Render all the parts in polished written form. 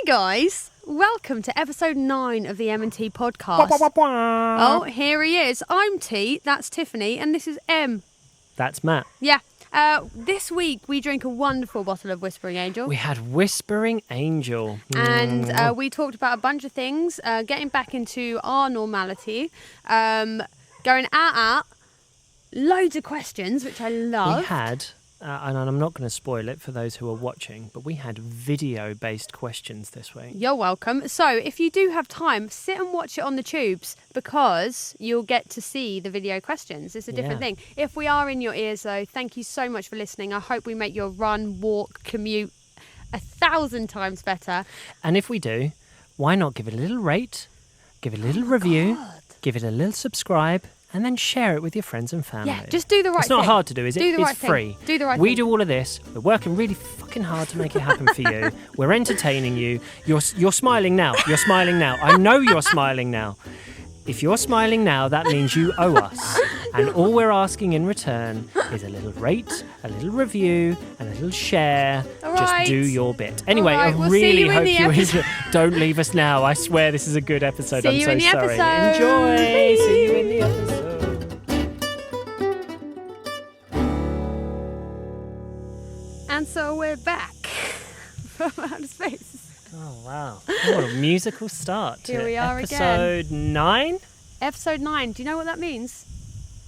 guys, welcome to episode 9 of the M&T podcast. Oh, here he is. I'm T, that's Tiffany, and this is M. That's Matt. Yeah. This week we drank a wonderful bottle of Whispering Angel. We had Whispering Angel. And we talked about a bunch of things, getting back into our normality, going out, loads of questions, which I love. We had, and I'm not going to spoil it for those who are watching, but we had video-based questions this week. You're welcome. So if you do have time, sit and watch it on the tubes because you'll get to see the video questions. It's a different thing. If we are in your ears, though, thank you so much for listening. I hope we make your run, walk, commute 1,000 times better. And if we do, why not give it a little rate, give it a little review, give it a little subscribe, and then share it with your friends and family. Yeah, just do the right thing. It's not hard to do, is it? Do the right It's free. thing. Do the right We thing. do all of this. We're working really fucking hard to make it happen for you. We're entertaining you. You're smiling now. You're smiling now. I know you're smiling now. If you're smiling now, that means you owe us. And all we're asking in return is a little rate, a little review, and a little share. All Just right. do your bit. Anyway, All right, I we'll see really you in hope the you episode. enjoy. Don't leave us now. I swear this is a good episode. See I'm you so in the sorry. episode. Enjoy. See you in the episode. And so we're back from outer space. Oh, wow. What a musical start to Here we are episode 9. Episode 9. Do you know what that means?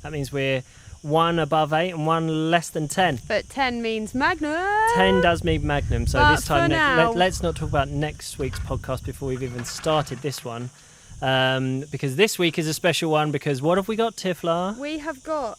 That means we're 1 above 8 and 1 less than 10. But 10 means Magnum. 10 does mean Magnum. So But this time, for now- let's not talk about next week's podcast before we've even started this one. Because this week is a special one because what have we got, Tifla? We have got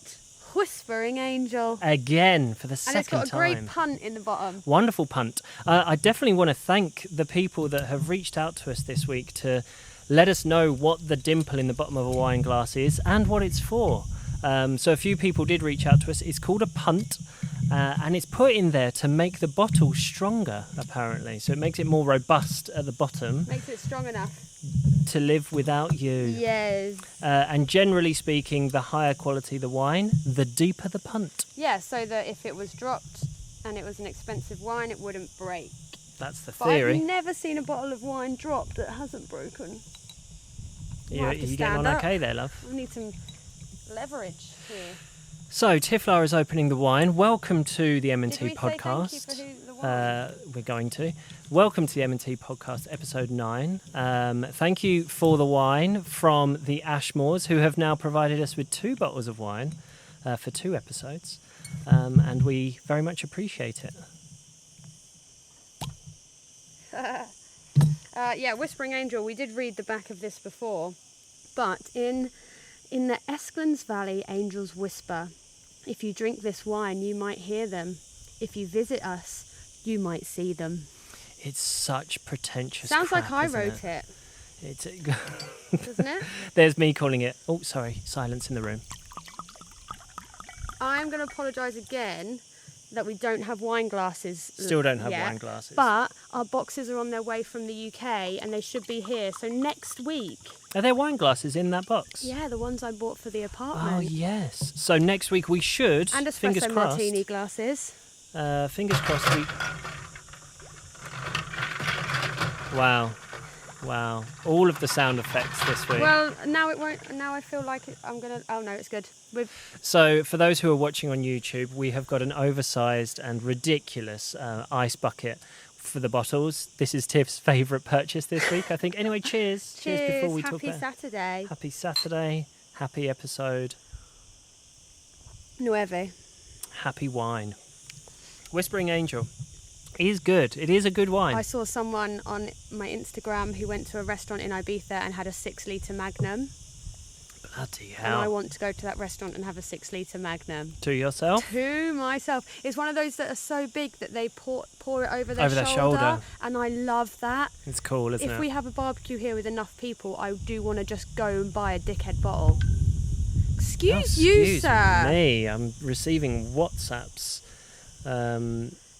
Whispering Angel. Again, for the And second it's got a time. great punt in the bottom. Wonderful punt. I definitely want to thank the people that have reached out to us this week to let us know what the dimple in the bottom of a wine glass is and what it's for. So a few people did reach out to us. It's called a punt, and it's put in there to make the bottle stronger, apparently. So it makes it more robust at the bottom Makes it strong enough. to live without you. Yes. And generally speaking, the higher quality the wine, the deeper the punt. Yeah, so that if it was dropped and it was an expensive wine, it wouldn't break. That's the But theory. I've never seen a bottle of wine dropped that hasn't broken. You Might have to getting stand on up. okay there, love? I need some leverage here. So, Tifla is opening the wine. Welcome to the M&T Did we say podcast. thank you for the wine? We're going to. Welcome to the M&T podcast, episode 9. Thank you for the wine from the Ashmores, who have now provided us with 2 bottles of wine for 2 episodes. And we very much appreciate it. Yeah, Whispering Angel, we did read the back of this before, but in the Esclands Valley, angels whisper. If you drink this wine, you might hear them. If you visit us, you might see them. It's such pretentious Sounds crap, like I isn't wrote it, It's doesn't it? There's me calling it... Oh, sorry. Silence in the room. I'm going to apologise again that we don't have wine glasses Still don't have yet, wine glasses. But our boxes are on their way from the UK and they should be here. So next week... Are there wine glasses in that box? Yeah, the ones I bought for the apartment. Oh, yes. So next week we should, And fingers espresso crossed, martini glasses. fingers crossed we... Wow. All of the sound effects this week. Well, now it won't. Now I feel like I'm gonna. Oh no, it's good. So for those who are watching on YouTube, we have got an oversized and ridiculous ice bucket for the bottles. This is Tiff's favourite purchase this week, I think. Anyway, cheers. Cheers. Before we talk Happy about Saturday. Happy Saturday. Happy episode. Nueve. Happy wine. Whispering Angel is good. It is a good wine. I saw someone on my Instagram who went to a restaurant in Ibiza and had a 6-litre Magnum. Bloody And I hell. want to go to that restaurant and have a 6-litre Magnum. To yourself? To myself. It's one of those that are so big that they pour it over their Over their shoulder. And I love that. It's cool, isn't If it? we have a barbecue here with enough people, I do want to just go and buy a dickhead bottle. Excuse you, sir. me. I'm receiving WhatsApps.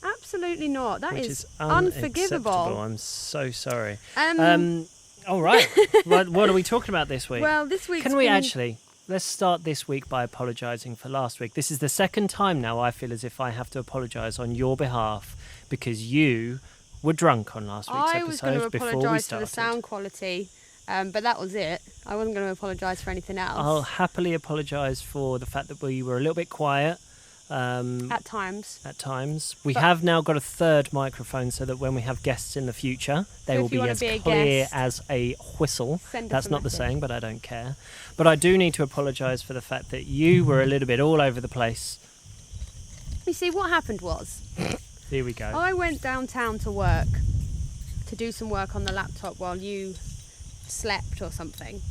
Absolutely not. That Which is unacceptable. unforgivable. I'm so sorry. All right. What are we talking about this week? Well, this week. Can we actually... Let's start this week by apologising for last week. This is the second time now I feel as if I have to apologise on your behalf because you were drunk on last week's I was going to episode before we apologise for started. the sound quality, but that was it. I wasn't going to apologise for anything else. I'll happily apologise for the fact that we were a little bit quiet. At times. We have now got a third microphone so that when we have guests in the future, they will be as clear as a whistle. That's not the saying, but I don't care. But I do need to apologise for the fact that you were a little bit all over the place. You see, what happened was... Here we go. I went downtown to work, to do some work on the laptop while you slept or something.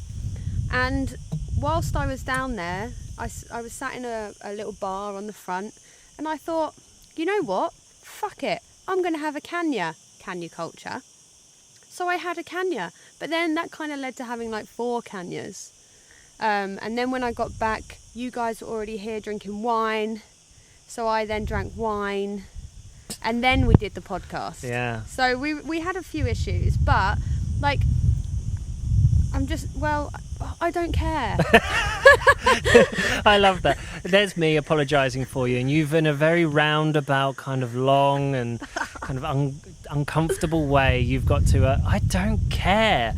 And whilst I was down there, I was sat in a little bar on the front, and I thought, you know what? Fuck it. I'm going to have a Canya culture. So I had a Canya. But then that kind of led to having like 4 Canyas. And then when I got back, you guys were already here drinking wine. So I then drank wine. And then we did the podcast. Yeah. So we had a few issues, but like, I don't care. I love that. There's me apologising for you, and you've in a very roundabout, kind of long and kind of uncomfortable way, you've got to, I don't care.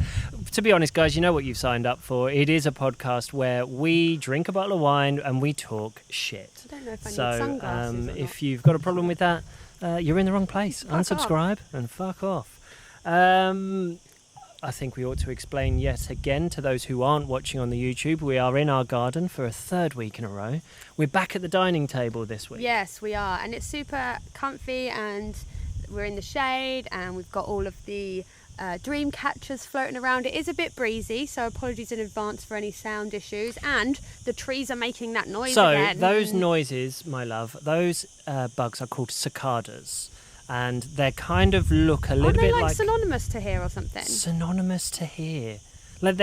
To be honest, guys, you know what you've signed up for. It is a podcast where we drink a bottle of wine and we talk shit. I don't know if I need sunglasses or not. If you've got a problem with that, you're in the wrong place. Unsubscribe and fuck off. I think we ought to explain yet again to those who aren't watching on the YouTube, we are in our garden for a 3rd week in a row. We're back at the dining table this week. Yes, we are. And it's super comfy, and we're in the shade, and we've got all of the dream catchers floating around. It is a bit breezy, so apologies in advance for any sound issues. And the trees are making that noise again. So those noises, my love, those bugs are called cicadas. And they kind of look a little bit like... Aren't they synonymous to here or something? Synonymous to here. Like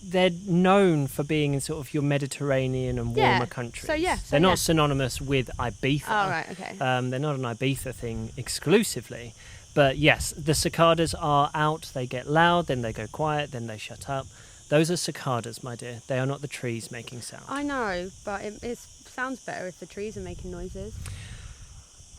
they're known for being in sort of your Mediterranean and warmer countries. They're not synonymous with Ibiza. Oh, right, okay. They're not an Ibiza thing exclusively. But yes, the cicadas are out. They get loud, then they go quiet, then they shut up. Those are cicadas, my dear. They are not the trees making sound. I know, but it sounds better if the trees are making noises.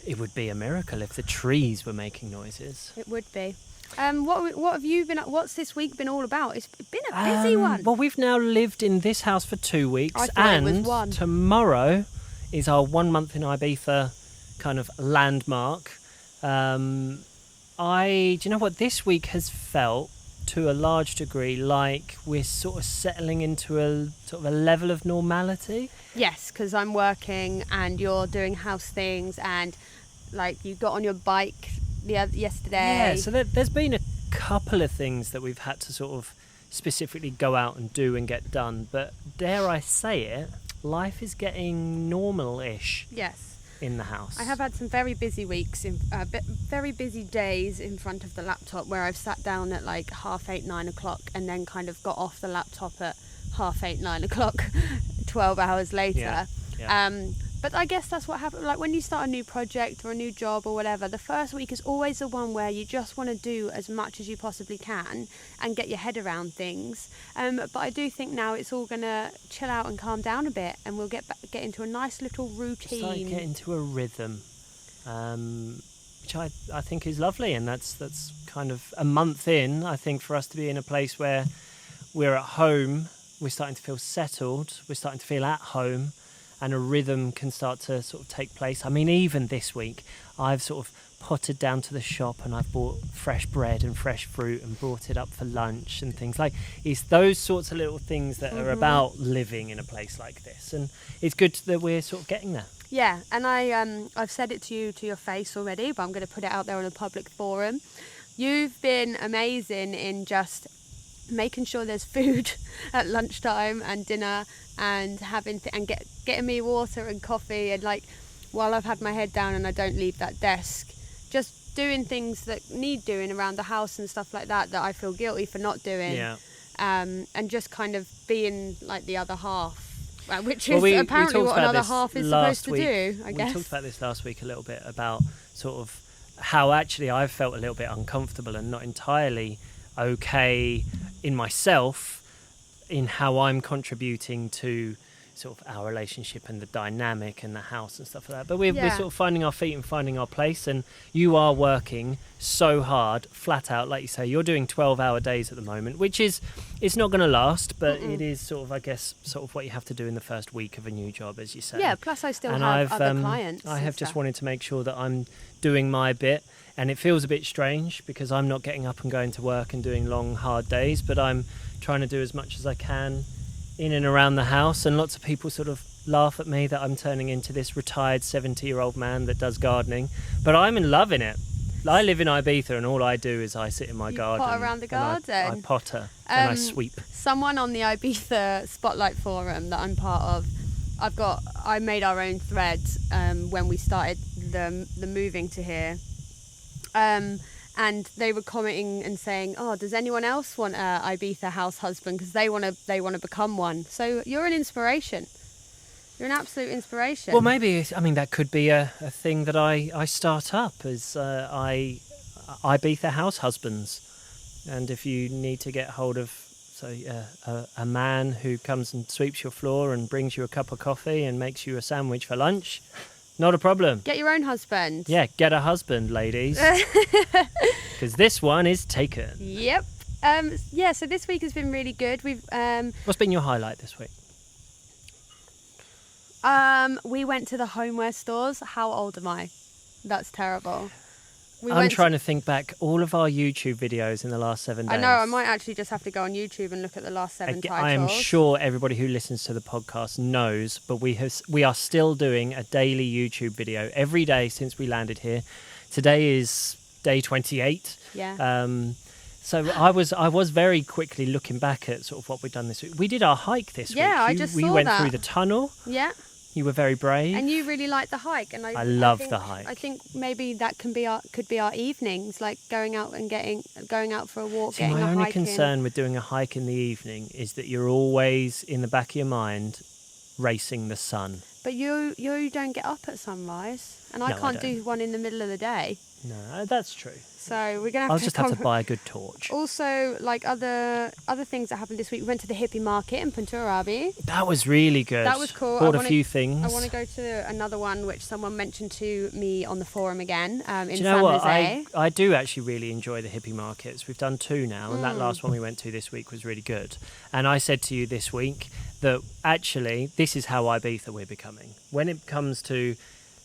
It would be a miracle if the trees were making noises. It would be. What have you been? What's this week been all about? It's been a busy one. Well, we've now lived in this house for 2 weeks, I thought and it was 1. Tomorrow is our 1 month in Ibiza kind of landmark. Do you know what? This week has felt to a large degree like we're sort of settling into a sort of a level of normality. Yes, because I'm working and you're doing house things, and like you got on your bike yesterday. Yeah, so there's been a couple of things that we've had to sort of specifically go out and do and get done, but dare I say it, life is getting normal-ish. Yes. In the house. I have had some very busy weeks, very busy days in front of the laptop where I've sat down at like 8:30, 9 o'clock and then kind of got off the laptop at 8:30, 9 o'clock, 12 hours later. Yeah. But I guess that's what happens. Like when you start a new project or a new job or whatever, the first week is always the one where you just want to do as much as you possibly can and get your head around things. But I do think now it's all going to chill out and calm down a bit, and we'll get into a nice little routine. Start to get into a rhythm, which I think is lovely, and that's kind of a month in. I think for us to be in a place where we're at home, we're starting to feel settled, we're starting to feel at home. And a rhythm can start to sort of take place. I mean, even this week, I've sort of potted down to the shop and I've bought fresh bread and fresh fruit and brought it up for lunch and things like. It's those sorts of little things that are about living in a place like this, and it's good that we're sort of getting there. Yeah, and I've said it to you to your face already, but I'm going to put it out there on a public forum. You've been amazing in just making sure there's food at lunchtime and dinner, and getting me water and coffee, and like while I've had my head down and I don't leave that desk, just doing things that need doing around the house and stuff like that I feel guilty for not doing. Yeah. And just kind of being like the other half, which is apparently what another half is supposed to do, I guess. We talked about this last week a little bit about sort of how actually I've felt a little bit uncomfortable and not entirely okay in myself in how I'm contributing to sort of our relationship and the dynamic and the house and stuff like that. But we're Yeah. sort of finding our feet and finding our place. And you are working so hard, flat out, like you say. You're doing 12-hour days at the moment, which is, it's not going to last, but it is sort of, I guess, sort of what you have to do in the first week of a new job, as you say. Yeah, plus I still And have other clients. I and have just stuff. wanted to make sure that I'm doing my bit. And it feels a bit strange because I'm not getting up and going to work and doing long, hard days, but I'm trying to do as much as I can in and around the house. And lots of people sort of laugh at me that I'm turning into this retired 70-year-old man that does gardening, but I'm in loving it. I live in Ibiza and all I do is I sit in my garden. Pot around the and garden. I potter and I sweep. Someone on the Ibiza Spotlight forum that I'm part of, I made our own thread when we started the moving to here. And they were commenting and saying, "Oh, does anyone else want a Ibiza house husband? Because they want to become one." So you're an inspiration. You're an absolute inspiration. Well, maybe, I mean, that could be a thing that I start up as Ibiza house husbands. And if you need to get hold of a man who comes and sweeps your floor and brings you a cup of coffee and makes you a sandwich for lunch, not a problem. Get your own husband. Yeah, get a husband, ladies. Because this one is taken. Yep. Yeah, so this week has been really good. What's been your highlight this week? We went to the homeware stores. How old am I? That's terrible. I'm trying to think back all of our YouTube videos in the last 7 days. I know, I might actually just have to go on YouTube and look at the last 7 titles. I am sure everybody who listens to the podcast knows, but we are still doing a daily YouTube video every day since we landed here. Today is day 28. Yeah. So I was very quickly looking back at sort of what we've done this week. We did our hike this week. Yeah, I just saw that. We went through the tunnel. Yeah. You were very brave. And you really liked the hike, and I love the hike. I think maybe that could be our evenings, like going out for a walk. See, my only concern with doing a hike in the evening is that you're always in the back of your mind racing the sun. But you don't get up at sunrise, and I can't do one in the middle of the day. No, that's true. So we're gonna have I'll to just have to buy a good torch. Also, like other things that happened this week, we went to the hippie market in Punta Arabi. That was really good. That was cool. Bought a few things. I want to go to another one which someone mentioned to me on the forum again in do you know San what? Jose. I do actually really enjoy the hippie markets. We've done 2 now, and that last one we went to this week was really good. And I said to you this week that actually this is how Ibiza we're becoming. When it comes to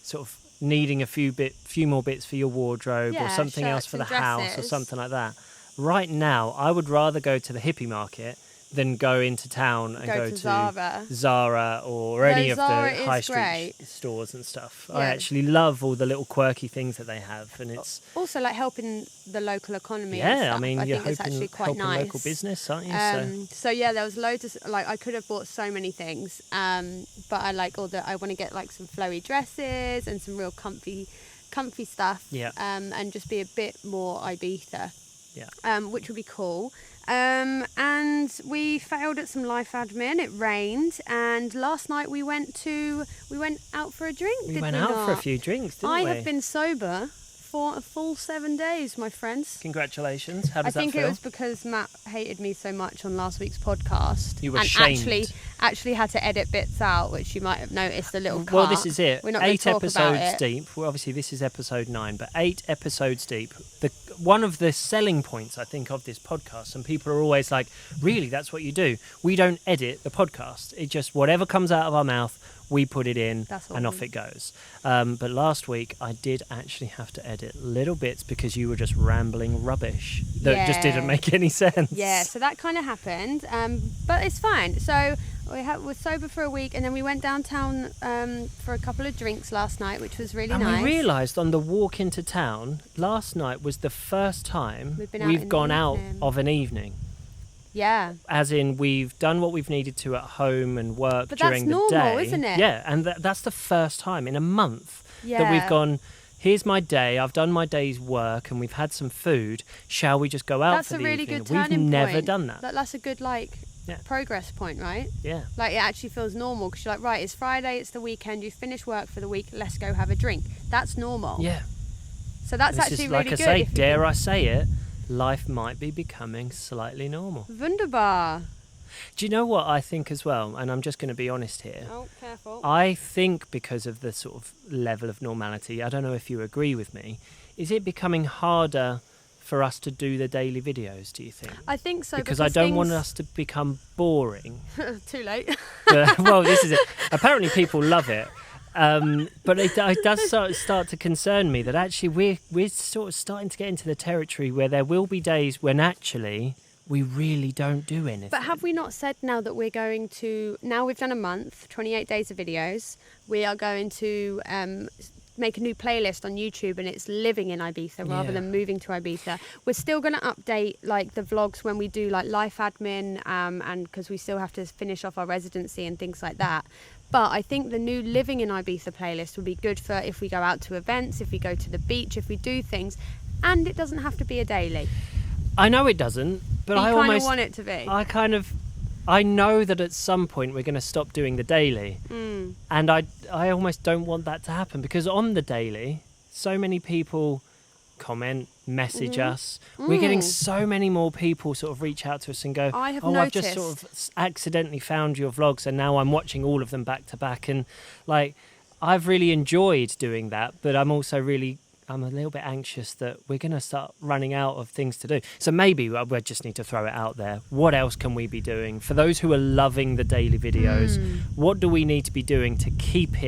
sort of needing a few more bits for your wardrobe or something else for the house or something like that. Right now, I would rather go to the hippie market than go into town and go to Zara or any of the high street stores and stuff. Yeah. I actually love all the little quirky things that they have, and it's also like helping the local economy. Yeah, and stuff. I mean, you're think it's actually quite nice. Local business, aren't you? So yeah, there was loads of I could have bought so many things, but I like I want to get like some flowy dresses and some real comfy stuff. Yeah. And just be a bit more Ibiza. Yeah. Which would be cool. And we failed at some life admin. It rained, and last night we went out for a drink. We went out for a few drinks, didn't we? I have been sober for a full 7 days, my friends. Congratulations. How does that feel? I think it was because Matt hated me so much on last week's podcast. You were and shamed. actually had to edit bits out, which you might have noticed a little cut. Well, this is it. We're not 8 talk episodes about it. deep. Well, obviously this is episode 9, but 8 episodes deep. One of the selling points, I think, of this podcast, and people are always like, really, that's what you do? We don't edit the podcast. It just, whatever comes out of our mouth, we put it in and off it goes. But last week, I did actually have to edit little bits because you were just rambling rubbish that just didn't make any sense. Yeah, so that kind of happened. But it's fine. So we're sober for a week, and then we went downtown for a couple of drinks last night, which was really nice. And we realised on the walk into town, last night was the first time we've gone out of an evening. Yeah. As in, we've done what we've needed to at home and work during the day. But that's normal, isn't it? Yeah, and that's the first time in a month that we've gone, here's my day, I've done my day's work, and we've had some food. Shall we just go out for the evening? That's a really good turning point. We've never done that. That's a good, progress point, right? Yeah. Like, it actually feels normal, because you're like, right, it's Friday, it's the weekend, you finish work for the week, let's go have a drink. That's normal. Yeah. So that's actually really good. Like I say, dare I say it, life might be becoming slightly normal. Wunderbar. Do you know what I think as well? And I'm just going to be honest here. Oh, careful. I think because of the sort of level of normality, I don't know if you agree with me, is it becoming harder for us to do the daily videos, do you think? I think so. Because I don't want us to become boring. Too late. Well, this is it. Apparently people love it. But it does start to concern me that actually we're sort of starting to get into the territory where there will be days when actually we really don't do anything. But have we not said now that we're going to... Now we've done a month, 28 days of videos. We are going to make a new playlist on YouTube, and it's living in Ibiza rather than moving to Ibiza. We're still going to update like the vlogs when we do like life admin, and because we still have to finish off our residency and things like that. But I think the new Living in Ibiza playlist would be good for if we go out to events, if we go to the beach, if we do things, and it doesn't have to be a daily. I know it doesn't, but I kind almost of want it to be. I know that at some point we're going to stop doing the daily, and I almost don't want that to happen, because on the daily, so many people comment, message us. We're getting so many more people sort of reach out to us and go, I've just sort of accidentally found your vlogs and now I'm watching all of them back to back, and like I've really enjoyed doing that, but I'm a little bit anxious that we're going to start running out of things to do. So maybe we just need to throw it out there. What else can we be doing? For those who are loving the daily videos, what do we need to be doing to keep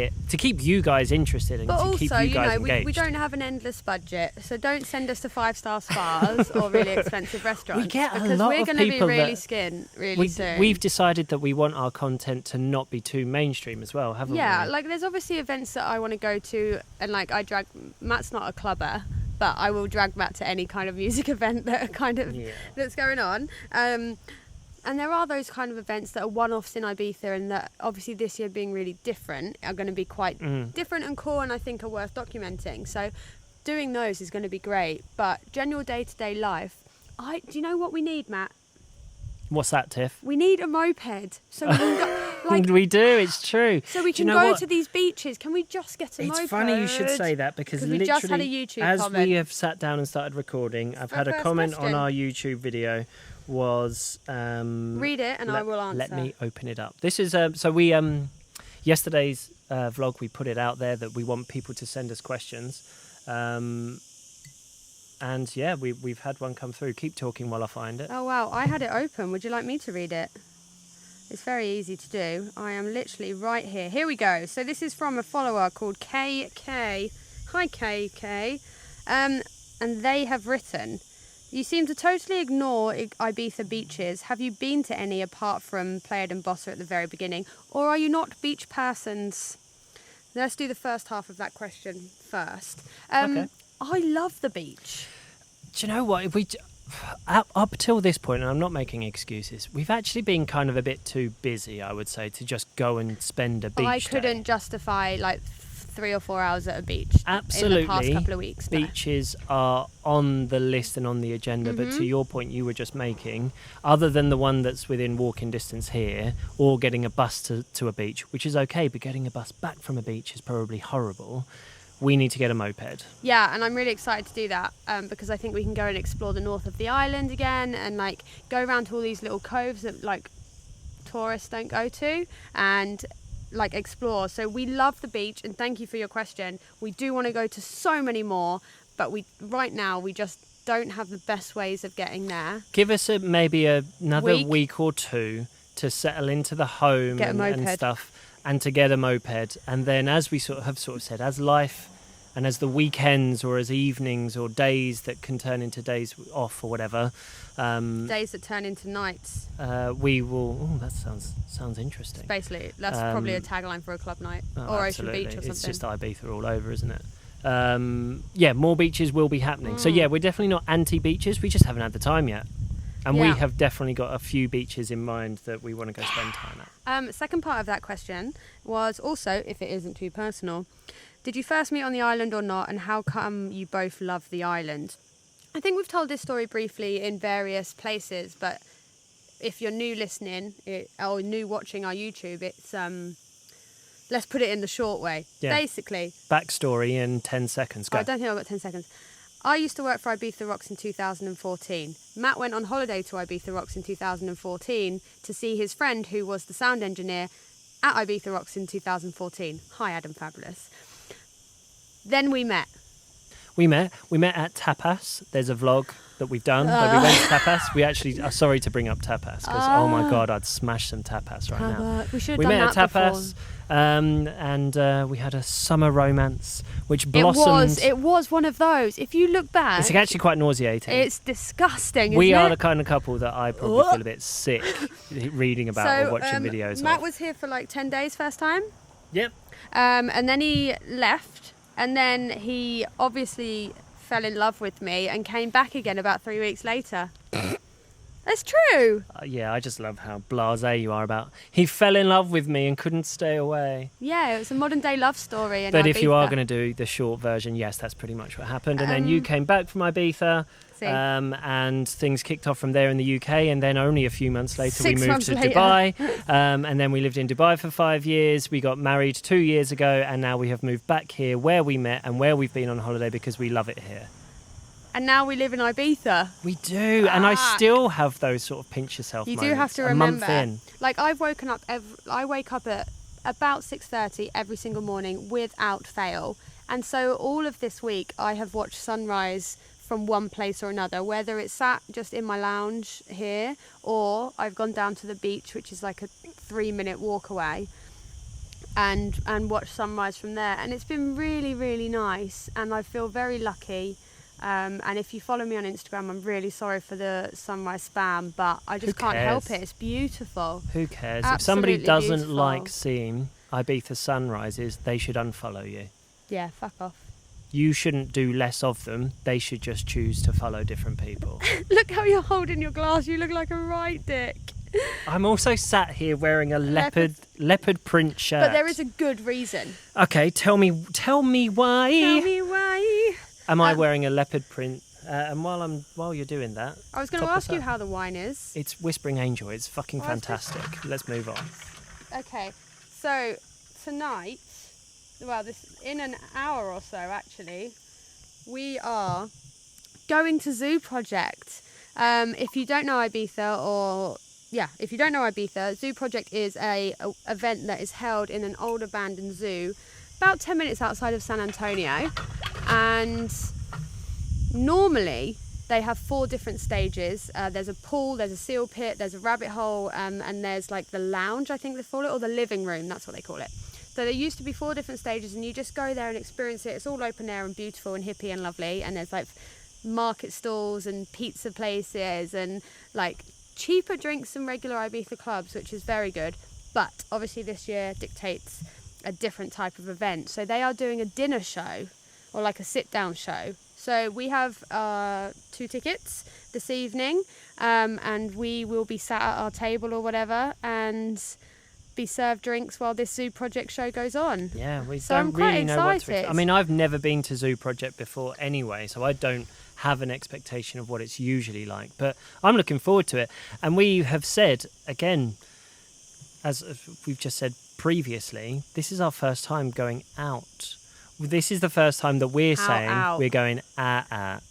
you guys interested and to keep you guys engaged? We don't have an endless budget, so don't send us to 5-star spas or really expensive restaurants. We get a lot of people because we're going to be really skint really soon. We've decided that we want our content to not be too mainstream as well, haven't we? Yeah, like there's obviously events that I want to go to, and like Matt's not a clubber, but I will drag Matt to any kind of music event that that's going on. And there are those kind of events that are one-offs in Ibiza, and that obviously this year being really different are going to be quite different and cool, and I think are worth documenting. So doing those is going to be great. But general day-to-day life, do you know what we need, Matt? What's that, Tiff? We need a moped. So we can go, we do, it's true. So we can go to these beaches. Can we just get a moped? It's funny you should say that, because we literally, just had a YouTube as comment. we have sat down and started recording, I've had a comment on our YouTube video was... read it and I will answer. Let me open it up. This is... so we... yesterday's vlog, we put it out there that we want people to send us questions. And yeah, we've had one come through. Keep talking while I find it. Oh wow, I had it open. Would you like me to read it? It's very easy to do. I am literally right here. Here we go. So this is from a follower called KK. Hi KK. And they have written, you seem to totally ignore Ibiza beaches. Have you been to any apart from Playa d'Embossa at the very beginning? Or are you not beach persons? Let's do the first half of that question first. Okay. I love the beach. Do you know what? If we up till this point, and I'm not making excuses, we've actually been kind of a bit too busy, I would say, to just go and spend a beach I day. couldn't justify like 3 or 4 hours at a beach. Absolutely. In the past couple of weeks. Beaches are on the list and on the agenda, but to your point you were just making, other than the one that's within walking distance here, or getting a bus to a beach, which is okay, but getting a bus back from a beach is probably horrible. We need to get a moped. Yeah, and I'm really excited to do that because I think we can go and explore the north of the island again, and like go around to all these little coves that like tourists don't go to, and like explore. So we love the beach, and thank you for your question. We do want to go to so many more, but right now we just don't have the best ways of getting there. Give us maybe another week or two to settle into the home and stuff, and to get a moped. And then, as we have said, as life and as the weekends or as evenings or days that can turn into days off or whatever, days that turn into nights, we will... Oh, that sounds interesting. Basically, that's probably a tagline for a club night or absolutely. Ocean Beach or something. It's just Ibiza all over, isn't it? Yeah, more beaches will be happening. So yeah, we're definitely not anti-beaches. We just haven't had the time yet. And we have definitely got a few beaches in mind that we want to go spend time at. Second part of that question was also, if it isn't too personal, did you first meet on the island or not, and how come you both love the island? I think we've told this story briefly in various places, but if you're new listening or new watching our YouTube, it's let's put it in the short way. Yeah. Basically, backstory in 10 seconds. Go. I don't think I've got 10 seconds. I used to work for Ibiza Rocks in 2014. Matt went on holiday to Ibiza Rocks in 2014 to see his friend who was the sound engineer at Ibiza Rocks in 2014. Hi, Adam Fabulous. Then we met. We met at Tapas. There's a vlog that we've done where we went to Tapas. We actually are sorry to bring up Tapas because oh my god, I'd smash some tapas right now. We should have we done met that at Tapas, and we had a summer romance which blossomed. It was one of those. If you look back, it's actually quite nauseating. It's disgusting. We isn't are it? the kind of couple that I probably feel a bit sick reading about or watching videos Matt of. was here for like 10 days first time. Yep. And then he left, and then he obviously fell in love with me and came back again about 3 weeks later. That's true. Yeah, I just love how blasé you are about. He fell in love with me and couldn't stay away. Yeah, it was a modern day love story. But if you are going to do the short version, yes, that's pretty much what happened. And then you came back from Ibiza, and things kicked off from there in the UK. And then only a few months later, we moved to Dubai. And then we lived in Dubai for 5 years. We got married 2 years ago, and now we have moved back here where we met and where we've been on holiday because we love it here. And now we live in Ibiza. We do, and I still have those sort of pinch yourself moments. You do have to remember. A month in. Like I wake up at about 6:30 every single morning without fail. And so all of this week I have watched sunrise from one place or another, whether it's sat just in my lounge here or I've gone down to the beach, which is like a 3-minute walk away, and watched sunrise from there. And it's been really, really nice, and I feel very lucky. And if you follow me on Instagram, I'm really sorry for the sunrise spam, but I just can't help it. It's beautiful. Who cares? Absolutely if somebody doesn't beautiful. like seeing Ibiza sunrises, they should unfollow you. Yeah, fuck off. You shouldn't do less of them. They should just choose to follow different people. Look how you're holding your glass. You look like a right dick. I'm also sat here wearing a leopard print shirt. But there is a good reason. Okay, tell me why. Tell me why. Am I wearing a leopard print? And while you're doing that, I was going to ask you how the wine is. It's Whispering Angel. It's fucking fantastic. Let's move on. Okay, so tonight, in an hour or so actually, we are going to Zoo Project. If you don't know Ibiza, Zoo Project is a event that is held in an old abandoned zoo about 10 minutes outside of San Antonio, and normally they have 4 different stages. There's a pool, there's a seal pit, there's a rabbit hole, and there's like the lounge, I think they call it, or the living room, that's what they call it. So there used to be 4 different stages, and you just go there and experience it. It's all open air and beautiful and hippie and lovely, and there's like market stalls and pizza places and like cheaper drinks than regular Ibiza clubs, which is very good. But obviously this year dictates a different type of event. So they are doing a dinner show, or like a sit-down show. So we have 2 tickets this evening, and we will be sat at our table or whatever and be served drinks while this Zoo Project show goes on. Yeah, so don't I'm quite really know what to excited. expect. I mean, I've never been to Zoo Project before anyway, so I don't have an expectation of what it's usually like. But I'm looking forward to it. And we have said, again, as we've just said previously, this is our first time going out. This is the first time that we're saying we're going out.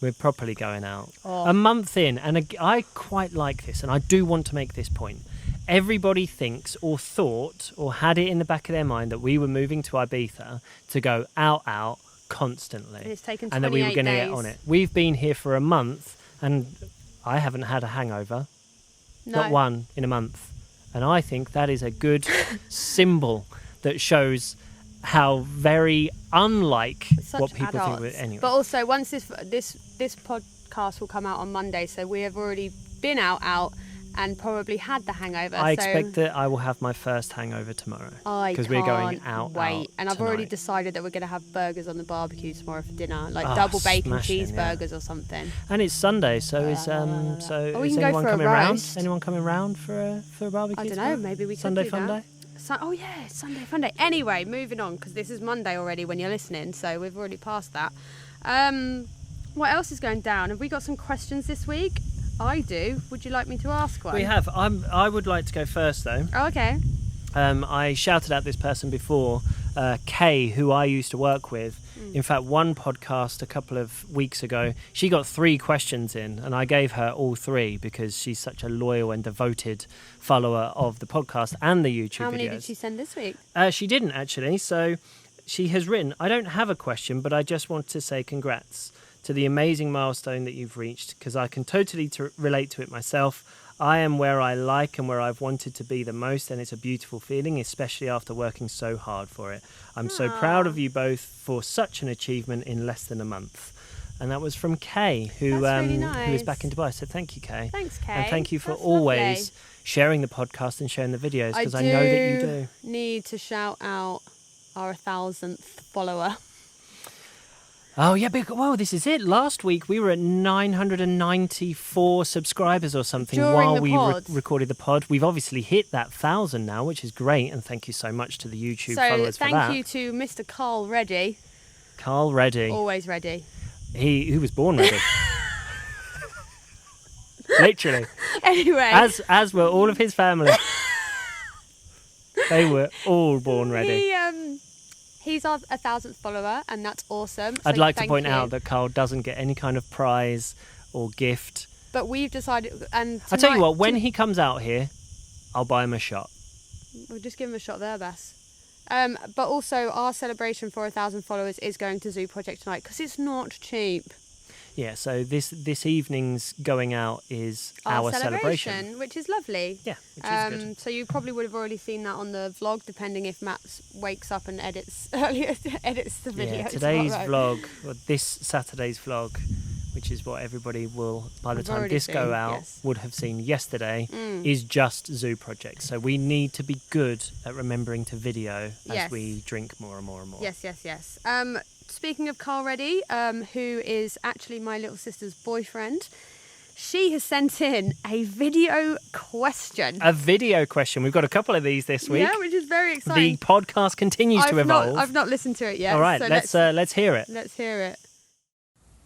We're properly going out. Oh. A month in, and I quite like this, and I do want to make this point. Everybody thinks or thought or had it in the back of their mind that we were moving to Ibiza to go out constantly. And it's taken 28 and that we were going to days. get on it. We've been here for a month, and I haven't had a hangover. No. Not one in a month. And I think that is a good symbol that shows how very unlike what people adults. think. Anyway, But also, once this podcast will come out on Monday, so we have already been out and probably had the hangover. I expect that I will have my first hangover tomorrow. Because we're going out. And I've already decided that we're going to have burgers on the barbecue tomorrow for dinner, like double bacon cheeseburgers or something. And it's Sunday, so is we is can anyone go for coming a round? roast. Anyone coming round for a barbecue? I don't know. tomorrow? Maybe we could Sunday do fun that. day. Sunday fun day. Anyway, moving on, because this is Monday already when you're listening, so we've already passed that. What else is going down? Have we got some questions this week? I do. Would you like me to ask one? We have. I would like to go first though. Oh, okay. I shouted at this person before Kay, who I used to work with. In fact, one podcast a couple of weeks ago, she got 3 questions in, and I gave her all 3 because she's such a loyal and devoted follower of the podcast and the YouTube videos. How many did she send this week? She didn't, actually. So she has written, I don't have a question, but I just want to say congrats to the amazing milestone that you've reached, because I can totally relate to it myself. I am where I like and where I've wanted to be the most, and it's a beautiful feeling, especially after working so hard for it. I'm so proud of you both for such an achievement in less than a month. And that was from Kay, who really nice. who is back in Dubai. So thank you, Kay. Thanks, Kay. And thank you for That's always lovely. sharing the podcast and sharing the videos, because I know that you do. Need to shout out our 1,000th follower. Oh, yeah, well, this is it. Last week we were at 994 subscribers or something while we recorded the pod. We've obviously hit that 1,000 now, which is great, and thank you so much to the YouTube followers for that. So thank you to Mr. Carl Reddy. Carl Reddy. Always ready. He was born ready. Literally. Anyway. As were all of his family. They were all born ready. He's our 1,000th follower, and that's awesome. I'd like to point out that Carl doesn't get any kind of prize or gift. But we've decided... and I'll tell you what, when he comes out here, I'll buy him a shot. We'll just give him a shot there, Bess. But also, our celebration for 1,000 followers is going to Zoo Project tonight, because it's not cheap. Yeah, so this evening's going out is our celebration. Which is lovely. Yeah, which is good. So you probably would have already seen that on the vlog, depending if Matt wakes up and edits the video. Yeah, today's vlog, or this Saturday's vlog, which is what everybody will, by the time this go out, would have seen yesterday, is just Zoo Project. So we need to be good at remembering to video as we drink more and more and more. Yes. Speaking of Carl Reddy, who is actually my little sister's boyfriend, she has sent in a video question. A video question. We've got a couple of these this week. Yeah, which is very exciting. The podcast continues to evolve. I've not listened to it yet. All right, so let's hear it. Let's hear it.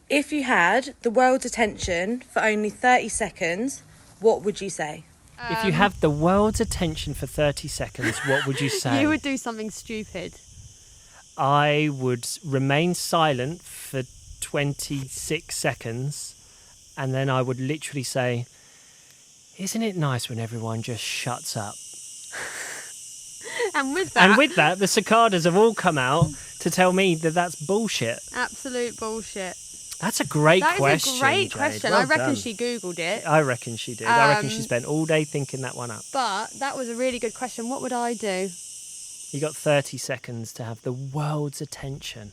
If you had the world's attention for only 30 seconds, what would you say? If you have the world's attention for 30 seconds, what would you say? You would do something stupid. I would remain silent for 26 seconds, and then I would literally say, isn't it nice when everyone just shuts up? And with that, the cicadas have all come out to tell me that that's bullshit. Absolute bullshit. That's a great question. That is a great Jade. question. Well I reckon done. she Googled it. I reckon she did. I reckon she spent all day thinking that one up. But that was a really good question. What would I do? You got 30 seconds to have the world's attention.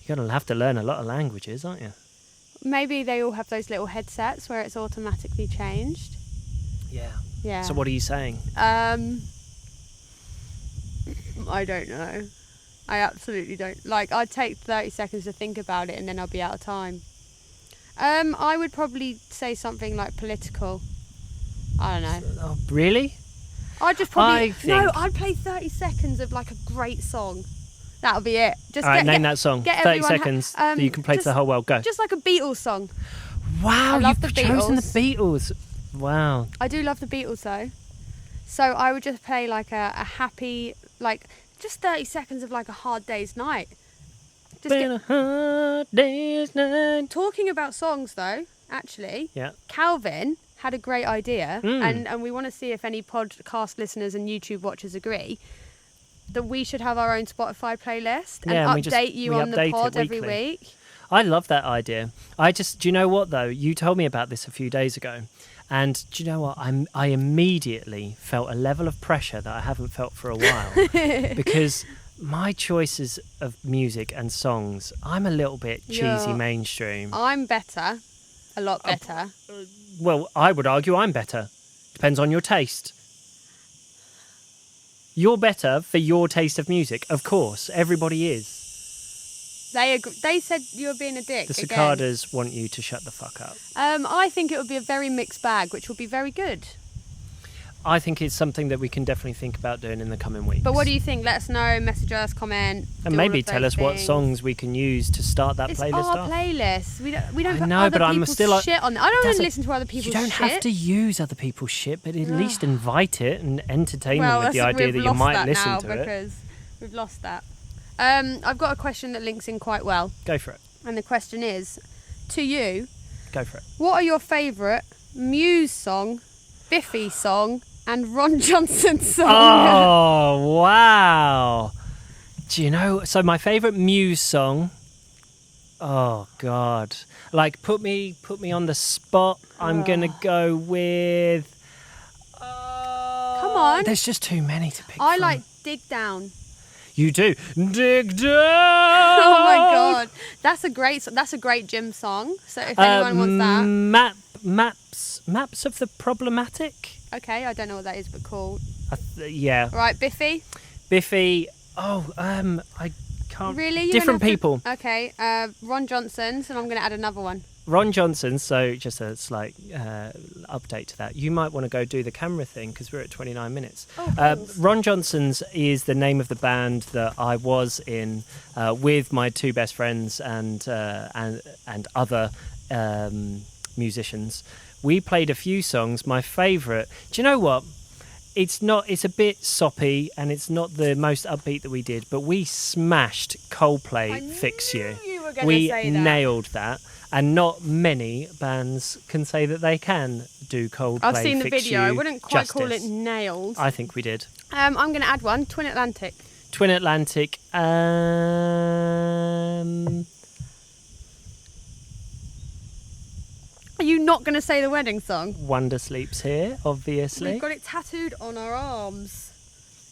You're going to have to learn a lot of languages, aren't you? Maybe they all have those little headsets where it's automatically changed. Yeah. So what are you saying? I don't know. I absolutely don't. Like, I'd take 30 seconds to think about it and then I'll be out of time. I would probably say something like political. I don't know. Oh, really? I'd just probably... No, I'd play 30 seconds of, like, a great song. That'll be it. All right, name that song. 30 seconds that you can play to the whole world. Go. Just like a Beatles song. Wow, you've chosen the Beatles. Wow. I do love the Beatles, though. So I would just play, like, a happy... Like, just 30 seconds of, like, a hard day's night. A hard day's night. Talking about songs, though, actually, yeah. Calvin had a great idea, and we want to see if any podcast listeners and YouTube watchers agree that we should have our own Spotify playlist and update you on the pod every week. I love that idea. Do you know what though? You told me about this a few days ago, and do you know what? I immediately felt a level of pressure that I haven't felt for a while because my choices of music and songs, I'm a little bit cheesy mainstream. I'm better, a lot better. Well, I would argue I'm better. Depends on your taste. You're better for your taste of music, of course. Everybody is. They said you were being a dick. The cicadas want you to shut the fuck up. I think it would be a very mixed bag, which would be very good. I think it's something that we can definitely think about doing in the coming weeks. But what do you think? Let us know, message us, comment. And maybe tell us what songs we can use to start that playlist off. It's our playlist. We don't put know, other but I'm people's still shit on it. I don't want to listen to other people's shit. You don't have to use other people's shit, but at least invite it and entertain them with the idea that you might listen to it. Because We've lost that. I've got a question that links in quite well. Go for it. And the question is, to you, Go for it. what are your favourite Muse song, Biffy song, and Ron Johnson song? Oh, wow. Do you know, so my favourite Muse song, oh, God. Like, put me on the spot. I'm going to go with... Come on. There's just too many to pick I from. like Dig Down. You do. Dig down. Oh my God, that's a great gym song. So if anyone wants that, maps of the problematic. okay, I don't know what that is, but cool. Yeah. Right, Biffy. Biffy. Oh, I can't. Really? Different people. Okay, Ron Johnson's, and I'm going to add another one. Ron Johnson. So just a slight update to that. You might want to go do the camera thing because we're at 29 minutes. Oh, Ron Johnson's is the name of the band that I was in with my two best friends and other musicians. We played a few songs. My favourite. Do you know what? It's a bit soppy and it's not the most upbeat that we did, but we smashed Coldplay Fix You. were gonna We say that. nailed that. And not many bands can say that they can do Coldplay. I've seen the Fix video. You I wouldn't quite call it justice. nailed. I think we did. I'm going to add one. Twin Atlantic. Twin Atlantic. Are you not going to say the wedding song? Wonder Sleeps Here, obviously. We've got it tattooed on our arms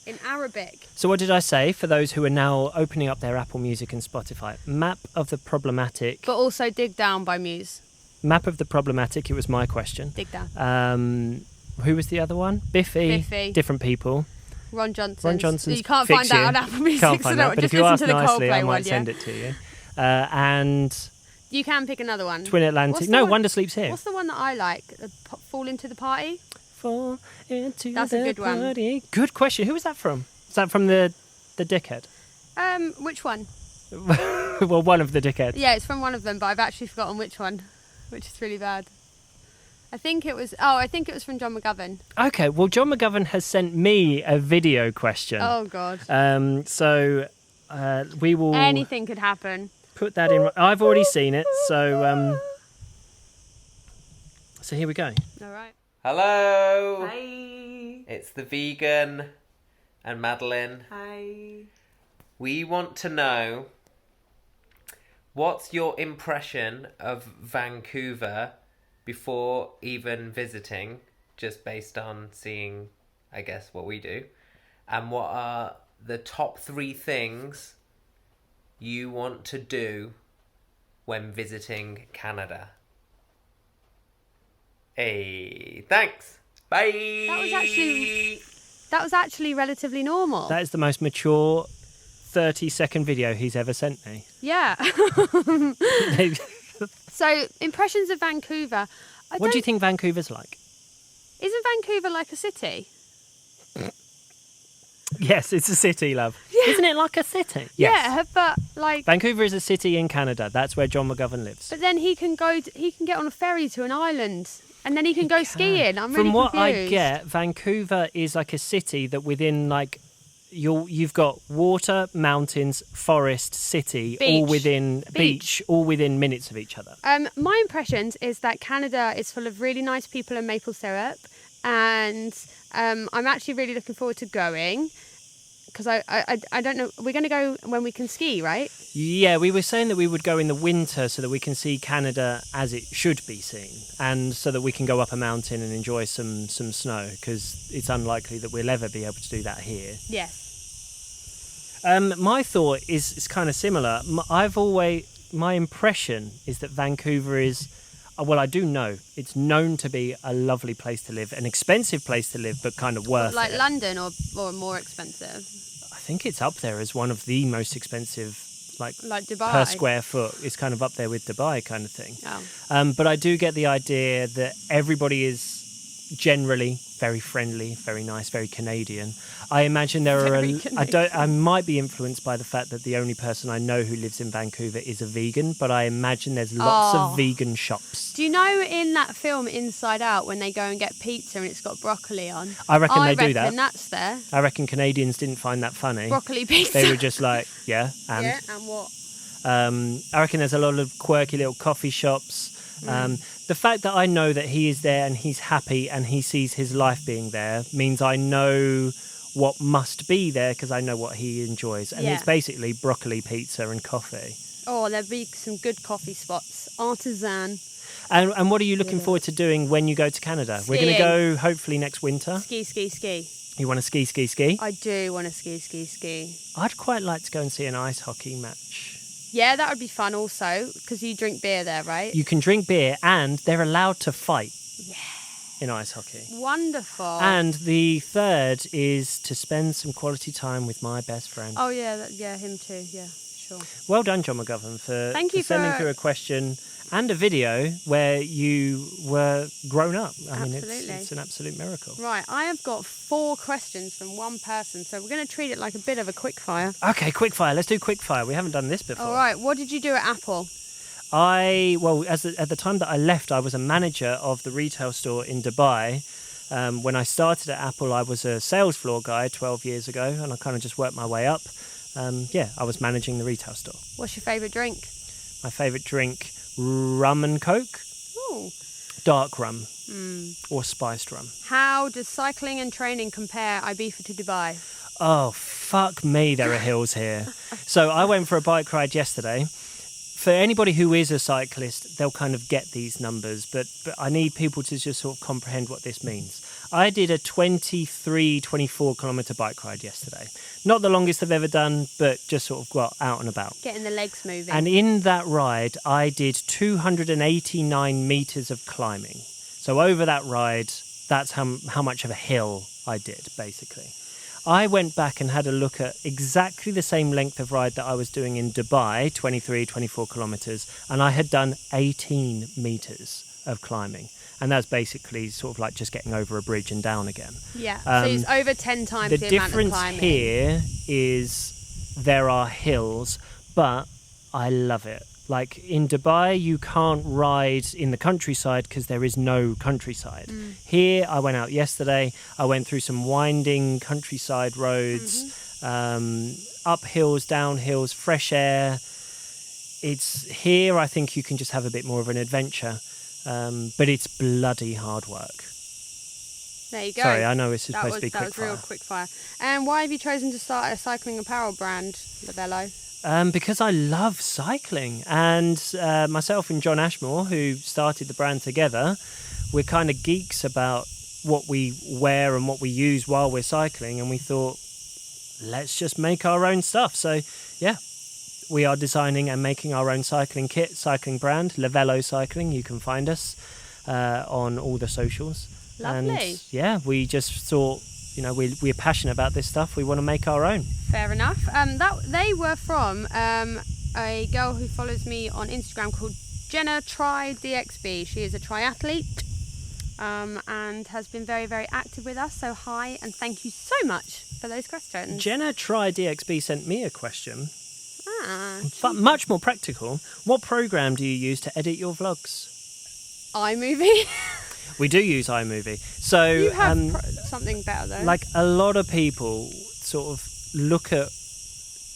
in Arabic. So what did I say for those who are now opening up their Apple Music and Spotify? Map of the Problematic. But also Dig Down by Muse. Map of the Problematic, it was my question. Dig Down. Who was the other one? Biffy. Different people. Ron Johnson. Ron Johnson's You can't Fix find that You. on Apple Music. Can't so find no, that, but just if you listen ask to the nicely, Coldplay I might one, send yeah? it to you. And You can pick another one. Twin Atlantic. What's the No, one- Wonder Sleeps Here. What's the one that I like? Fall Into the Party? Fall into That's the a good one. party. Good question. Who was that from? Is that from the dickhead? Which one? Well, one of the dickheads. Yeah, it's from one of them, but I've actually forgotten which one, which is really bad. I think it was from John McGovern. Okay, well, John McGovern has sent me a video question. Oh, God. So we will Anything could happen. put that in. I've already seen it, so here we go. All right. Hello. Hi. It's the vegan and Madeline. Hi. We want to know, what's your impression of Vancouver before even visiting, just based on seeing, I guess, what we do? And what are the top 3 things you want to do when visiting Canada? Hey, thanks. Bye. That was actually relatively normal. That is the most mature 30-second video he's ever sent me. Yeah. So, impressions of Vancouver. What do you think Vancouver's like? Isn't Vancouver like a city? Yes, it's a city, love. Yeah. Isn't it like a city? Yes. Yeah, but like. Vancouver is a city in Canada. That's where John McGovern lives. But then he can get on a ferry to an island, and then he can go skiing. I'm really From what confused. I get, Vancouver is like a city that within like you've got water, mountains, forest, city, all within beach, all within minutes of each other. My impressions is that Canada is full of really nice people and maple syrup, and I'm actually really looking forward to going. Because I don't know, we're going to go when we can ski, right? Yeah, we were saying that we would go in the winter so that we can see Canada as it should be seen, and so that we can go up a mountain and enjoy some snow, because it's unlikely that we'll ever be able to do that here. Yes. My thought is kind of similar. My impression is that Vancouver is, well, I do know it's known to be a lovely place to live, an expensive place to live, but kind of worth Like it. London or more expensive? I think it's up there as one of the most expensive, like Dubai. per square foot. It's kind of up there with Dubai kind of thing. Oh. But I do get the idea that everybody is generally very friendly, very nice, very Canadian. I imagine there are I might be influenced by the fact that the only person I know who lives in Vancouver is a vegan, but I imagine there's lots of vegan shops. Do you know in that film Inside Out when they go and get pizza and it's got broccoli on? I reckon they do that. I reckon that's there. I reckon Canadians didn't find that funny. Broccoli pizza. They were just like, yeah, and? Yeah, and what? I reckon there's a lot of quirky little coffee shops. The fact that I know that he is there and he's happy and he sees his life being there means I know what must be there because I know what he enjoys. And it's basically broccoli pizza and coffee. Oh, there'll be some good coffee spots. Artisan. And what are you looking forward to doing when you go to Canada? Skiing. We're going to go hopefully next winter. Ski. You want to ski? I do want to ski. I'd quite like to go and see an ice hockey match. Yeah, that would be fun also, because you drink beer there, right? You can drink beer and they're allowed to fight in ice hockey. Wonderful. And the third is to spend some quality time with my best friend. Oh, yeah, him too, yeah, sure. Well done, John McGovern, for sending through a question and a video where you were grown up. I mean, it's an absolute miracle. Right, I have got 4 questions from one person, so we're going to treat it like a bit of a quickfire. Okay, quickfire. Let's do quickfire. We haven't done this before. All right, what did you do at Apple? At the time that I left, I was a manager of the retail store in Dubai. When I started at Apple, I was a sales floor guy 12 years ago, and I kind of just worked my way up. I was managing the retail store. What's your favourite drink? My favourite drink, rum and Coke. Ooh. Dark rum or spiced rum. How does cycling and training compare Ibiza to Dubai? Oh, fuck me, there are hills here. So I went for a bike ride yesterday. For anybody who is a cyclist, they'll kind of get these numbers, but I need people to just sort of comprehend what this means. I did a 24 kilometre bike ride yesterday. Not the longest I've ever done, but just sort of got out and about. Getting the legs moving. And in that ride, I did 289 metres of climbing. So over that ride, that's how much of a hill I did, basically. I went back and had a look at exactly the same length of ride that I was doing in Dubai, 24 kilometres, and I had done 18 metres of climbing. And that's basically sort of like just getting over a bridge and down again. Yeah, so it's over 10 times the amount of climbing. The difference here is there are hills, but I love it. Like in Dubai, you can't ride in the countryside because there is no countryside. Here, I went out yesterday. I went through some winding countryside roads, up hills, down hills, fresh air. It's here, I think you can just have a bit more of an adventure, but it's bloody hard work. There you go. Sorry, I know it's supposed to be quick fire. That was real quick fire. And why have you chosen to start a cycling apparel brand, Lavello? Because I love cycling, and myself and John Ashmore, who started the brand together, we're kind of geeks about what we wear and what we use while we're cycling, and we thought, let's just make our own stuff. So, yeah, we are designing and making our own cycling kit, cycling brand, Lavello Cycling. You can find us on all the socials. Lovely. And, we just thought, we're passionate about this stuff. We want to make our own. Fair enough. They were from a girl who follows me on Instagram called Jenna DXB. She is a triathlete and has been very, very active with us. So hi, and thank you so much for those questions. Jenna DXB sent me a question. But much more practical. What program do you use to edit your vlogs? iMovie. We do use iMovie. So you have something better though. Like a lot of people sort of look at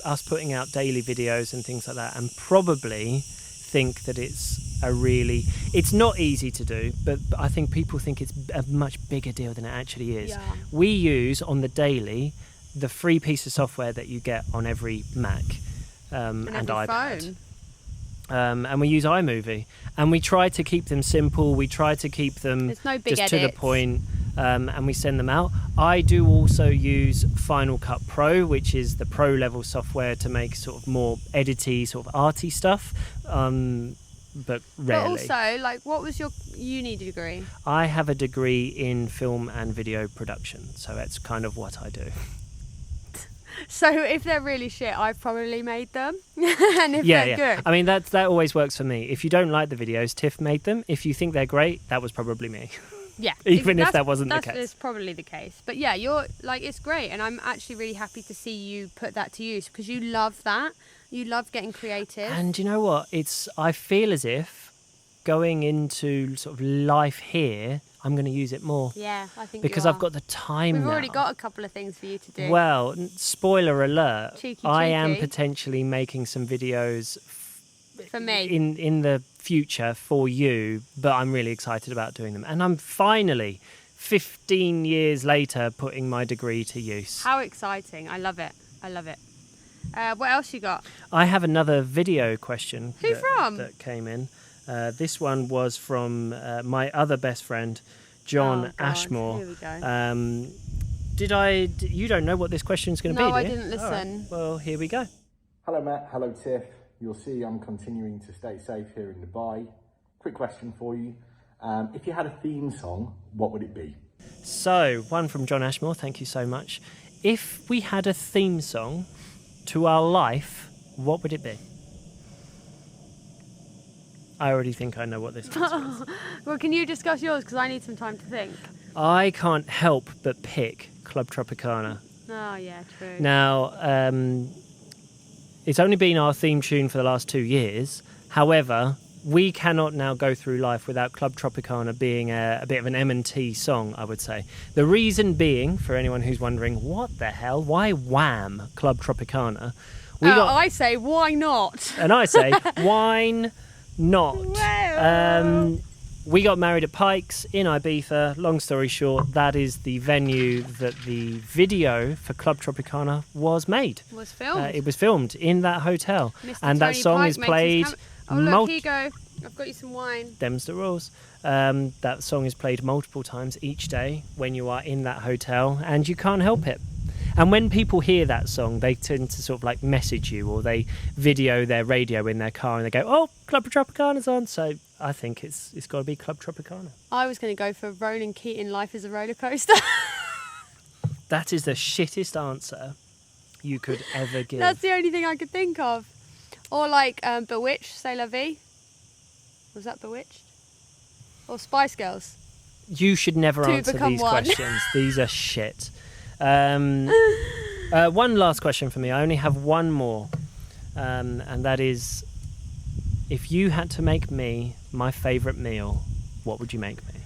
us putting out daily videos and things like that and probably think that it's not easy to do, but I think people think it's a much bigger deal than it actually is. Yeah. We use on the daily the free piece of software that you get on every Mac and iPad. Phone. And we use iMovie, and we try to keep them simple. We try to keep them just to the point, and we send them out. I do also use Final Cut Pro, which is the pro level software to make sort of more edity, sort of arty stuff, but rarely. But also, like, what was your uni degree? I have a degree in film and video production, so that's kind of what I do. So if they're really shit, I've probably made them. And if they're good. I mean, that always works for me. If you don't like the videos, Tiff made them. If you think they're great, that was probably me. Yeah. Even if that wasn't the That case. is probably the case. But yeah, you're like, it's great. And I'm actually really happy to see you put that to use because you love that. You love getting creative. And you know what? I feel as if going into sort of life here, I'm going to use it more. Yeah, I think because you are. I've got the time We've now. already got a couple of things for you to do. Well, spoiler alert, Cheeky, I am cheeky. potentially making some videos For me. in the future for you, but I'm really excited about doing them. And I'm finally, 15 years later, putting my degree to use. How exciting. I love it. I love it. What else you got? I have another video question. Who from? That came in. This one was from my other best friend, John Oh, God. Ashmore. Here we go. You don't know what this question's going to be, No, do I you? didn't listen. All right. Well, here we go. Hello Matt, hello Tiff. You'll see I'm continuing to stay safe here in Dubai. Quick question for you. If you had a theme song, what would it be? So, one from John Ashmore, thank you so much. If we had a theme song to our life, what would it be? I already think I know what this answer is. Well, can you discuss yours? Because I need some time to think. I can't help but pick Club Tropicana. Oh, yeah, true. Now, it's only been our theme tune for the last 2 years. However, we cannot now go through life without Club Tropicana being a bit of an M&T song, I would say. The reason being, for anyone who's wondering, what the hell? Why Wham! Club Tropicana? I say, why not? And I say, why not? Wow. We got married at Pikes in Ibiza. Long story short, that is the venue that the video for Club Tropicana was made. Was filmed. It was filmed in that hotel. Mr. And that Tony song Pike is makes his played... Oh, look, here you go. I've got you some wine. Them's the rules. That song is played multiple times each day when you are in that hotel, and you can't help it. And when people hear that song, they tend to sort of like message you, or they video their radio in their car and they go, oh, Club Tropicana's on. So I think it's got to be Club Tropicana. I was going to go for Ronan Keating, Life is a Roller Coaster. That is the shittest answer you could ever give. That's the only thing I could think of. Or like Bewitched, C'est La Vie. Was that Bewitched? Or Spice Girls. You should never Two answer become these one. questions. These are shit. One last question for me. I only have one more. And that is, if you had to make me my favourite meal, what would you make me?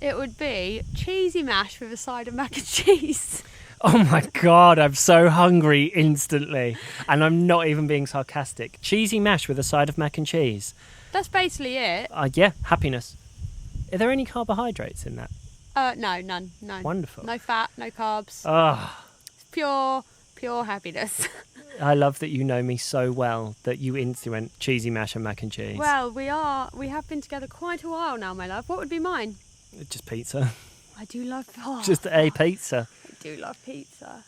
It would be cheesy mash with a side of mac and cheese. Oh my God, I'm so hungry instantly. And I'm not even being sarcastic. Cheesy mash with a side of mac and cheese. That's basically it. Yeah, happiness. Are there any carbohydrates in that? No, none. No. Wonderful. No fat, no carbs. Oh, It's pure happiness. I love that you know me so well that you instantly went cheesy mash and mac and cheese. Well, we have been together quite a while now, my love. What would be mine? Just pizza. I do love... Oh, Just a pizza. I do love pizza.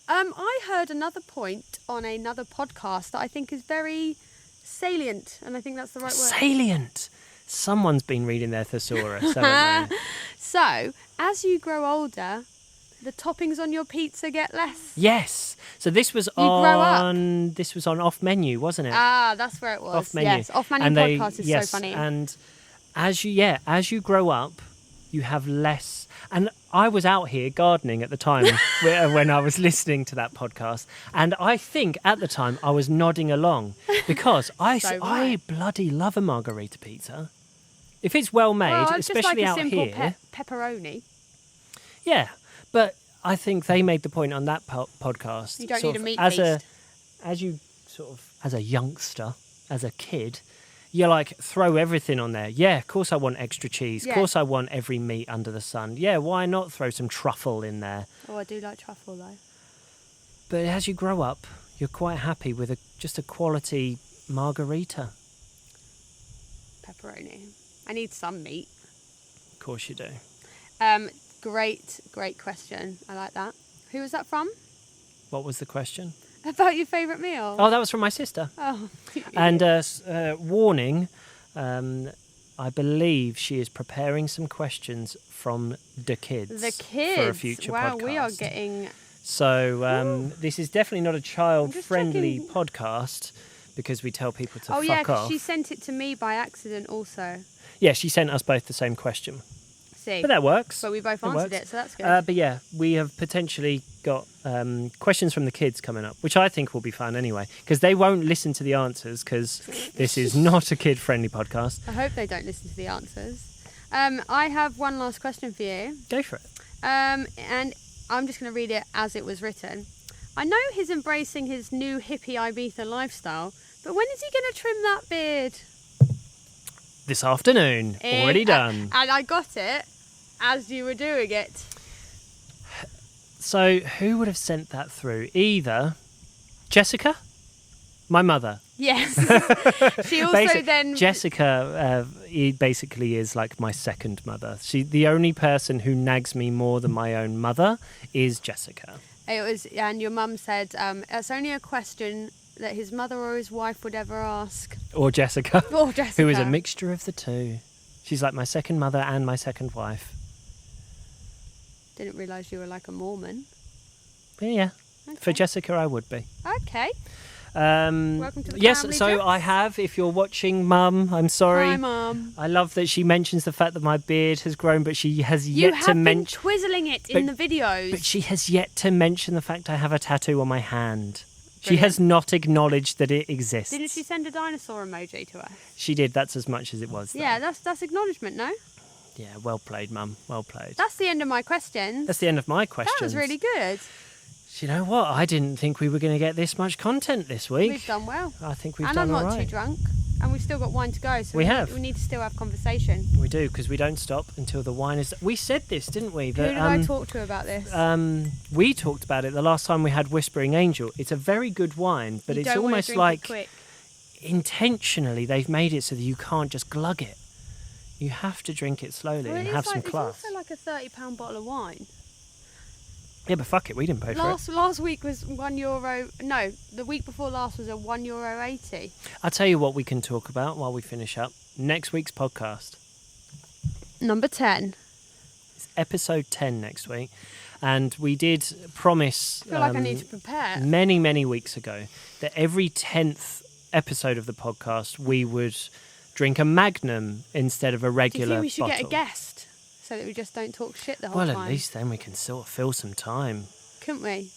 I heard another point on another podcast that I think is very salient, and I think that's the right word. Salient. Someone's been reading their thesaurus, haven't they? So, as you grow older, the toppings on your pizza get less. Yes. So this was grow up. on off menu, wasn't it? Ah, that's where it was. Off menu. Yes, off menu And podcast is so funny. And as you grow up, you have less. And I was out here gardening at the time when I was listening to that podcast, and I think at the time I was nodding along because I bloody love a margarita pizza. If it's well made, well, especially just like out a simple here. pepperoni. Yeah, but I think they made the point on that podcast. You don't sort need a of meat feast. As a youngster, as a kid, you like throw everything on there. Yeah, of course I want extra cheese. Yeah. Of course I want every meat under the sun. Yeah, why not throw some truffle in there? Oh, I do like truffle though. But as you grow up, you're quite happy with just a quality margarita. Pepperoni. I need some meat. Of course you do. Great question. I like that. Who was that from? What was the question? About your favourite meal. Oh, that was from my sister. Oh. And warning, I believe she is preparing some questions from the kids. The kids. For a future wow, podcast. we are getting... So this is definitely not a child-friendly checking. podcast because we tell people to Oh, yeah, fuck 'cause off. she sent it to me by accident also. Yeah, she sent us both the same question. see. But that works. But we both answered it, so that's good. But yeah, we have potentially got questions from the kids coming up, which I think will be fun anyway, because they won't listen to the answers, because this is not a kid-friendly podcast. I hope they don't listen to the answers. I have one last question for you. Go for it. And I'm just going to read it as it was written. I know he's embracing his new hippie Ibiza lifestyle, but when is he going to trim that beard? This afternoon. Already done. And I got it as you were doing it. So who would have sent that through? Either Jessica, my mother. Yes. She also then... Jessica basically is like my second mother. The only person who nags me more than my own mother is Jessica. It was, and your mum said it's only a question that his mother or his wife would ever ask. Or Jessica. Or Jessica. Who is a mixture of the two. She's like my second mother and my second wife. Didn't realise you were like a Mormon. But yeah. Okay. For Jessica, I would be. Okay. Welcome to the yes, family, so Jess. I have. If you're watching, Mum, I'm sorry. Hi, Mum. I love that she mentions the fact that my beard has grown, but she has yet to mention. You have been twizzling it in the videos. But she has yet to mention the fact I have a tattoo on my hand. She Brilliant. has not acknowledged that it exists. Didn't she send a dinosaur emoji to us? She did. That's as much as it was. Though. Yeah, that's acknowledgement, no? Yeah, well played, Mum. Well played. That's the end of my questions. That's the end of my questions. That was really good. Do you know what? I didn't think we were going to get this much content this week. We've done well. I think we've and done I'm all not right. too drunk. And we've still got wine to go. So We have. We need to still have conversation. We do, because we don't stop until the wine is... We said this, didn't we? That, Who did I talk to about this? We talked about it the last time we had Whispering Angel. It's a very good wine, but You it's don't wanna almost drink it like quick. intentionally they've made it so that you can't just glug it. You have to drink it slowly and have some class. It's also like a £30 bottle of wine. Yeah, but fuck it, we didn't pay for it. Last week was €1. No, the week before last was a €1.80. I'll tell you what we can talk about while we finish up. Next week's podcast. Number 10. It's episode 10 next week. And we did promise I feel like I need to prepare. many, many weeks ago that every 10th episode of the podcast we would drink a Magnum instead of a Do you regular think we should bottle. get a guest so that we just don't talk shit the whole Well, time? at least then we can sort of fill some time. Couldn't we?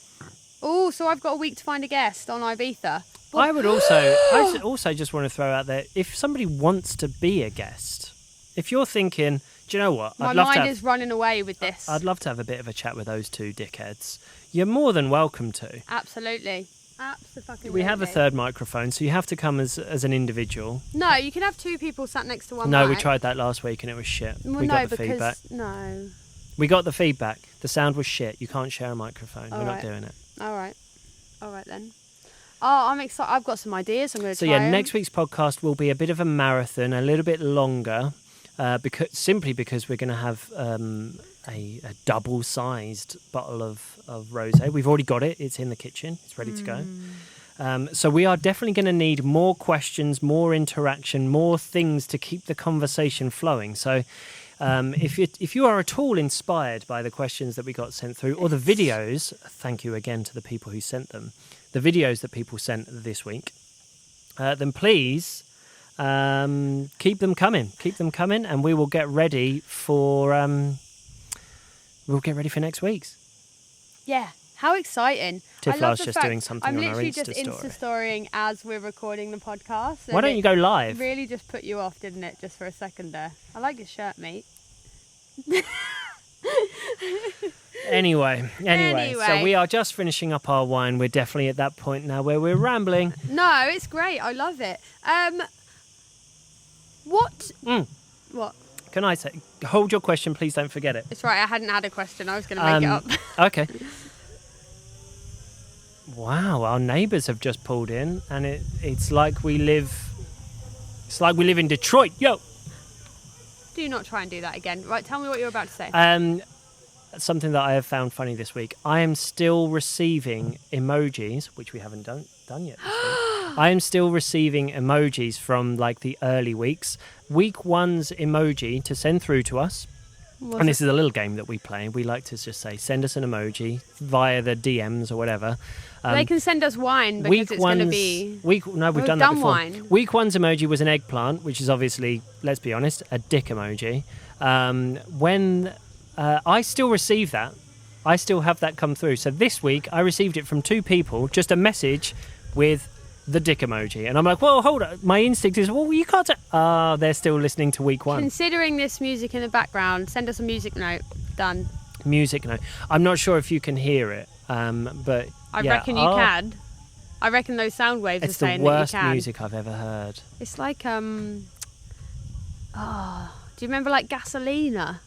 Oh, so I've got a week to find a guest on Ibiza. I would also just want to throw out there, if somebody wants to be a guest, if you're thinking, do you know what? My mind is running away with this. I'd love to have a bit of a chat with those two dickheads. You're more than welcome to. Absolutely. Absolutely. We have a third microphone, so you have to come as an individual. No, you can have two people sat next to one No, mic. we tried that last week and it was shit. Well, we no, got the because feedback. no. We got the feedback. The sound was shit. You can't share a microphone. We're not doing it. All right then. Oh, I'm excited. I've got some ideas. I'm going to So try yeah, 'em. next week's podcast will be a bit of a marathon, a little bit longer, because we're going to have a double-sized bottle of rosé. We've already got it. It's in the kitchen. It's ready to go. So we are definitely going to need more questions, more interaction, more things to keep the conversation flowing. So if you are at all inspired by the questions that we got sent through, or the videos, thank you again to the people who sent them, the videos that people sent this week, then please keep them coming. Keep them coming, and we will get ready for next week's. Yeah. How exciting. Tiff I love Lars the just fact doing something I'm on our literally Insta just story. Insta-storying as we're recording the podcast. Why don't you go live? Really just put you off, didn't it? Just for a second there. I like your shirt, mate. Anyway, so we are just finishing up our wine. We're definitely at that point now where we're rambling. No, it's great. I love it. What? What? Can I say, hold your question, please don't forget it. It's right. I hadn't had a question. I was going to make it up. Okay. Wow, our neighbours have just pulled in, and it's like we live. It's like we live in Detroit. Yo. Do not try and do that again. Right, tell me what you're about to say. Something that I have found funny this week. I am still receiving emojis, which we haven't done yet this week. I am still receiving emojis from like the early weeks. Week 1's emoji to send through to us And this is a little game that we play. We like to just say, send us an emoji via the DMs or whatever. They can send us wine because it's going to be... we've done that before. Wine. Week one's emoji was an eggplant, which is obviously, let's be honest, a dick emoji. When I still receive that, I still have that come through. So this week I received it from 2 people, just a message with the dick emoji. And I'm like, well, hold on. My instinct is, well, you can't... they're still listening to week 1. Considering this music in the background, send us a music note. Done. Music note. I'm not sure if you can hear it, but I reckon you can. I reckon those sound waves are saying that you can. It's the worst music I've ever heard. It's like, do you remember like Gasolina?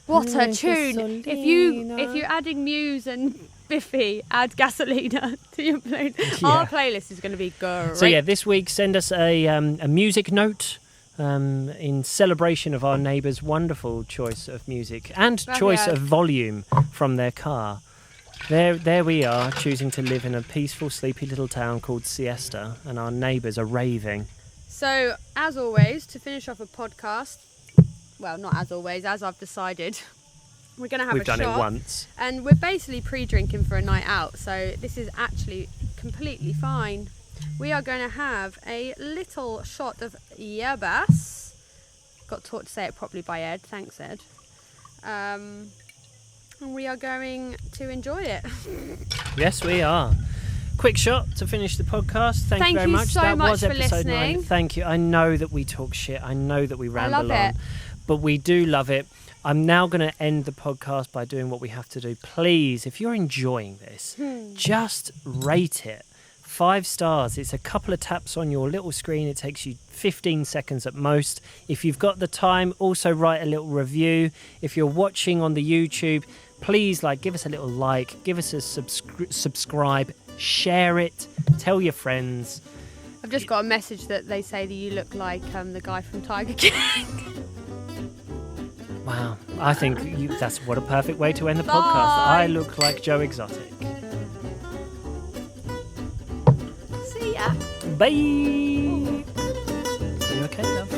What a tune! If you're adding Muse and Biffy, add Gasolina to your playlist. Yeah. Our playlist is going to be great. So yeah, this week send us a music note in celebration of our neighbours' wonderful choice of music and choice of volume from their car. There we are, choosing to live in a peaceful, sleepy little town called Siesta, and our neighbours are raving. So, as always, to finish off a podcast, well, not as always, as I've decided, we're going to have a shot. We've done it once. And we're basically pre-drinking for a night out, so this is actually completely fine. We are going to have a little shot of Yabas. Got taught to say it properly by Ed. Thanks, Ed. And we are going to enjoy it. Yes, we are. Quick shot to finish the podcast. Thank you very much. So that much was for episode listening. 9. Thank you. I know that we talk shit. I know that we ramble on. It. But we do love it. I'm now going to end the podcast by doing what we have to do. Please, if you're enjoying this, just rate it. 5 stars. It's a couple of taps on your little screen. It takes you 15 seconds at most. If you've got the time, also write a little review. If you're watching on the YouTube, please give us a little like, give us a subscribe, share it, tell your friends. I've just got a message that they say that you look like the guy from Tiger King. Wow, I think that's what a perfect way to end the Bye. podcast. I look like Joe Exotic. See ya. Bye. Are you okay, love?